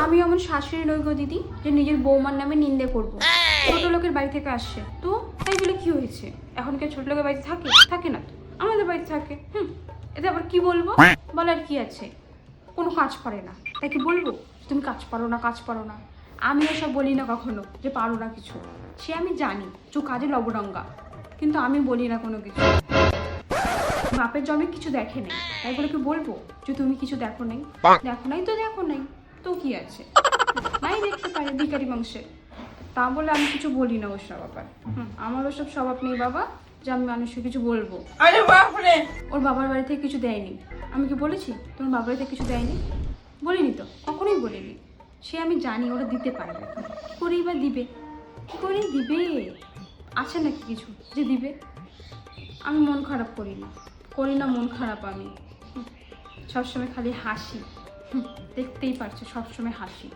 আমি এমন শাশুড়ি নই গো দিদি যে নিজের বৌমার নামে নিন্দে করবো। ছোট লোকের বাড়ি থেকে আসছে তো তাই বলে কি হয়েছে? এখন কি ছোট লোকের বাড়িতে থাকে? থাকে না তো, আমাদের বাড়িতে থাকে। এতে আবার কি বলবো? বলার কি আছে? কোনো কাজ পারে না তাই কি বলবো তুমি কাজ পারো না, কাজ পারো না? আমি ওসব বলি না কখনো যে পারো না কিছু। সে আমি জানি চো কাজে লবডঙ্গা, কিন্তু আমি বলি না কোনো কিছু। বাপের জন্মে কিছু দেখে নেই তাই বলে কি বলবো যে তুমি কিছু দেখো নাই? দেখো নাই তো দেখো নাই, তো কি আছে? নাই দেখতে পারে ভিখারি বংশে, তা বলে আমি কিছু বলি না ওসব ব্যাপার। আমার ওসব স্বভাব নেই বাবা যে আমি মানুষকে কিছু বলবো। আরে বাপরে, ওর বাবার বাড়ি থেকে কিছু দেয়নি। আমি কি বলেছি তোমার বাবার বাড়ি থেকে কিছু দেয়নি? বলিনি তো, কখনোই বলিনি। সে আমি জানি ওরা দিতে পারবে, কী করেই বা দিবে, কী করেই দিবে? আছে নাকি কিছু যে দিবে? আমি মন খারাপ করি না মন খারাপ। আমি সবসময় খালি হাসি, দেখতেই পারছো সবসময় হাসি।